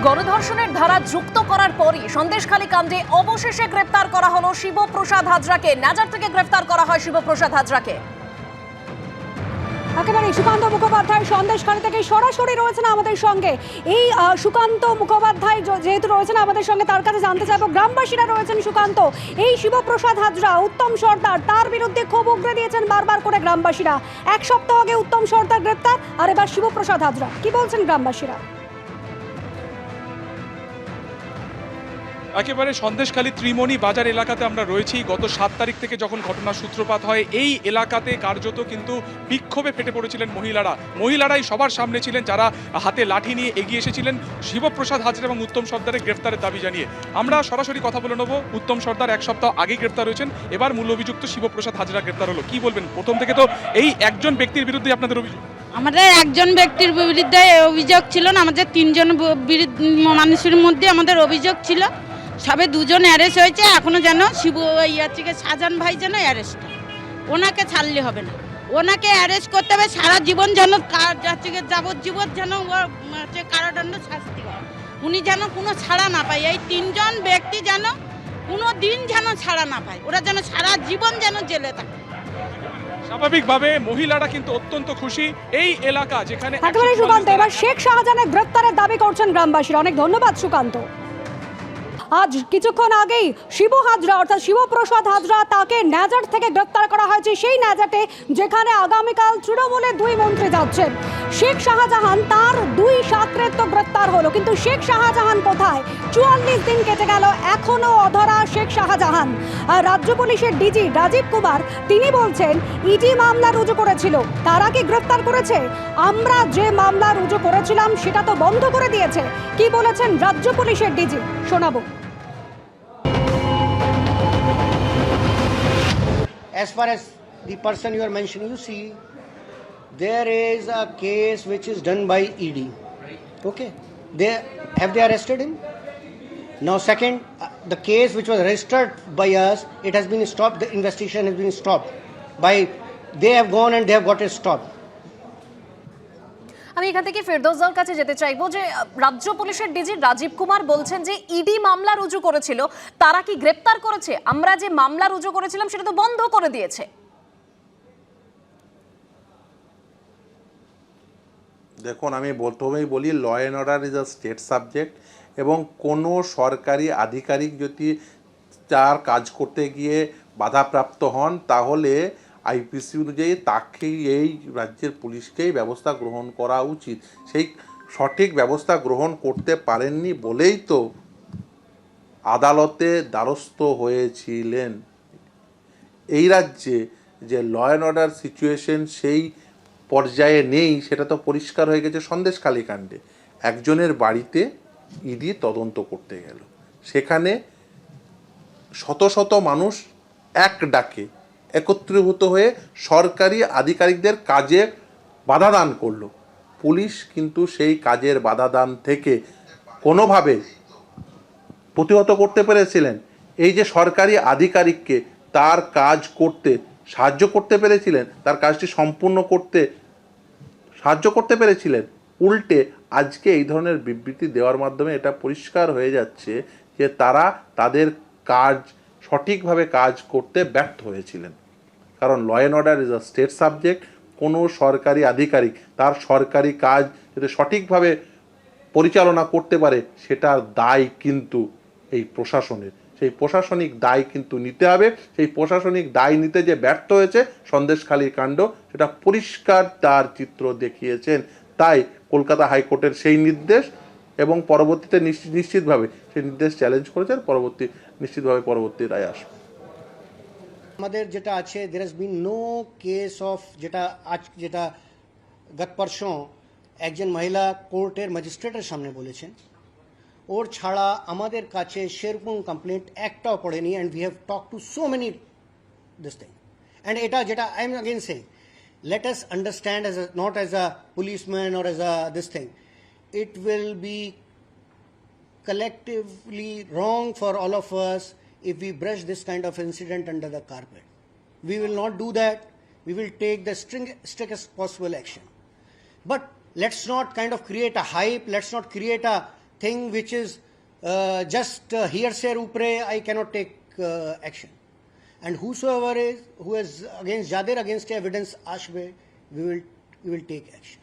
গণধর্ষণের ধারা যুক্ত করার পরই সন্দেশখালী কাণ্ডে অবশেষে গ্রেফতার করা হলো শিবপ্রসাদ হাজরাকে। নাজার থেকে গ্রেফতার করা হয় শিবপ্রসাদ হাজরাকে। একেবারে সুকান্ত মুখোপাধ্যায় সন্দেশখালী থেকে সরাসরি রয়েছেন আমাদের সঙ্গে। এই সুকান্ত মুখোপাধ্যায় যেহেতু রয়েছেন আমাদের সঙ্গে, তার কাছে জানতে চাইবো, গ্রামবাসীরা রয়েছেন সুকান্ত, এই শিবপ্রসাদ হাজরা, উত্তম সর্দার, তার বিরুদ্ধে ক্ষোভ উগরে দিয়েছেন বারবার করে গ্রামবাসীরা। এক সপ্তাহ আগে উত্তম সর্দার গ্রেপ্তার, আর এবার শিবপ্রসাদ হাজরা, কি বলছেন গ্রামবাসীরা? একেবারে সন্দেশখালী ত্রিমণি বাজার এলাকাতে আমরা রয়েছি। গত 7 তারিখ থেকে যখন ঘটনার সূত্রপাত হয়, এই এলাকাতে কার্যত কিন্তু বিক্ষোভে ফেটে পড়েছিলেন মহিলারাই সবার সামনে ছিলেন, যারা হাতে লাঠি নিয়ে এগিয়ে এসেছিলেন শিবপ্রসাদ হাজরা এবং উত্তম সর্দারের গ্রেফতারের দাবি জানিয়ে। আমরা সরাসরি কথা বলে নেব। উত্তম সর্দার এক সপ্তাহ আগেই গ্রেফতার হয়েছেন, এবার মূল অভিযুক্ত শিবপ্রসাদ হাজরা গ্রেফতার হলো। কি বলবেন? প্রথম থেকে তো এই একজন ব্যক্তির বিরুদ্ধে আপনাদের অভিযোগ। আমাদের একজন ব্যক্তির বিরুদ্ধে অভিযোগ ছিল না, আমাদের 3 জন মানুষের মধ্যে আমাদের অভিযোগ ছিল। সবে 2 জন অ্যারেস্ট হয়েছে, এখনো যেন শাহজাহান ভাই যেন অ্যারেস্ট, ওনাকে ছাড়লে হবে না, ওনাকে অ্যারেস্ট করতে হবে সারা জীবন, যেন যাবজ্জীবন যেন কারাদণ্ড শাস্তি হয়, উনি যেন কোনো ছাড়া না পায়। এই 3 জন ব্যক্তি যেন কোনো দিন যেন ছাড়া না পায়, ওরা যেন সারা জীবন যেন জেলে থাকে। স্বাভাবিকভাবে মহিলারা কিন্তু অত্যন্ত খুশি। এই এলাকা যেখানে একেবারে সুকান্ত, এবার শেখ শাহজাহানের গ্রেফতারের দাবি করছেন গ্রামবাসীরা। অনেক ধন্যবাদ সুকান্ত। আজ কিছুক্ষণ আগেই শিব হাজরা অর্থাৎ শিবপ্রসাদ হাজরা, তাকে ন্যাজাট থেকে গ্রেফতার করা হয়েছে। সেই ন্যাজাটে যেখানে আগামীকাল তৃণমূলের 2 মন্ত্রী যাচ্ছেন। শেখ শাহজাহান, তার 2 সাকরের তো গ্রেফতার হলো, কিন্তু শেখ শাহজাহান কোথায়? 44 দিন কেটে গেল, এখনো অধরা শেখ শাহজাহান। আর রাজ্য পুলিশের ডিজি রাজীব কুমার, তিনি বলছেন ইডি মামলা রুজু করেছিল, তারা কি গ্রেফতার করেছে? আমরা যে মামলা রুজু করেছিলাম সেটা তো বন্ধ করে দিয়েছে। কি বলেছেন রাজ্য পুলিশের ডিজি, শোনাবো। As far as the person you are mentioning, you see, there is a case which is done by ED. Okay, have they arrested him? Now, second, the case which was registered by us, it has been stopped. The investigation has been stopped they have gone and they have got it stopped. আমি এখান থেকে ফেরদৌসের কাছে যেতে চাইবো যে রাজ্য পুলিশের DG Rajib Kumar বলছেন যে ইডি মামলা রুজু করেছিল, তারা কি গ্রেফতার করেছে? আমরা যে মামলা রুজু করেছিলাম সেটা তো বন্ধ করে দিয়েছে। দেখুন, আমি প্রথমেই বলি, law and order is a state subject, এবং কোনো সরকারি আধিকারিক যদি তার কাজ করতে গিয়ে বাধাপ্রাপ্ত হন, তাহলে আইপিসি অনুযায়ী তাকেই, এই রাজ্যের পুলিশকেই ব্যবস্থা গ্রহণ করা উচিত। সেই সঠিক ব্যবস্থা গ্রহণ করতে পারেননি বলেই তো আদালতে দ্বারস্থ হয়েছিলেন। এই রাজ্যে যে ল অ্যান্ড অর্ডার সিচুয়েশন সেই পর্যায়ে নেই, সেটা তো পরিষ্কার হয়ে গেছে সন্দেশখালী কাণ্ডে। একজনের বাড়িতে ইডি তদন্ত করতে গেল, সেখানে শত শত মানুষ এক ডাকে একত্রীভূত হয়ে সরকারি আধিকারিকদের কাজে বাধা দান করলো। পুলিশ কিন্তু সেই কাজের বাধা দান থেকে কোনোভাবে প্রতিহত করতে পেরেছিলেন। এই যে সরকারি আধিকারিককে তার কাজ করতে সাহায্য করতে পেরেছিলেন, তার কাজটি সম্পূর্ণ করতে সাহায্য করতে পেরেছিলেন, উল্টে আজকে এই ধরনের বিবৃতি দেওয়ার মাধ্যমে এটা পরিষ্কার হয়ে যাচ্ছে যে তারা তাদের কাজ সঠিকভাবে কাজ করতে ব্যর্থ হয়েছিলেন। কারণ law and order is a state subject. কোনো সরকারি আধিকারিক তার সরকারি কাজ যদি সঠিকভাবে পরিচালনা করতে পারে, সেটার দায় কিন্তু এই প্রশাসনের। সেই প্রশাসনিক দায় কিন্তু নিতে হবে। সেই প্রশাসনিক দায় নিতে যে ব্যর্থ হয়েছে সন্দেশখালী কাণ্ড, সেটা পরিষ্কার তার চিত্র দেখিয়েছেন। তাই কলকাতা হাইকোর্টের সেই নির্দেশ, এবং পরবর্তীতে নিশ্চিতভাবে সেই নির্দেশ চ্যালেঞ্জ করেছেন, নিশ্চিতভাবে পরবর্তী রায় আসবে। আমাদের যেটা আছে, there has been no case of যেটা গত পরশু একজন মহিলা কোর্টের ম্যাজিস্ট্রেটের সামনে বলেছেন, ওর ছাড়া আমাদের কাছে সেরকম কমপ্লেন্ট একটাও পড়েনি। And we have talk to so many this thing. And এটা যেটা I am again saying, let us understand as not as a policeman or as a this thing, it will be collectively wrong for all of us if we brush this kind of incident under the carpet. We will not do that. We will take the strictest possible action. But let's not kind of create a hype. Let's not create a thing which is just hearsay upre, I cannot take action. And whosoever is who is against jader against evidence ashbe, we will take action.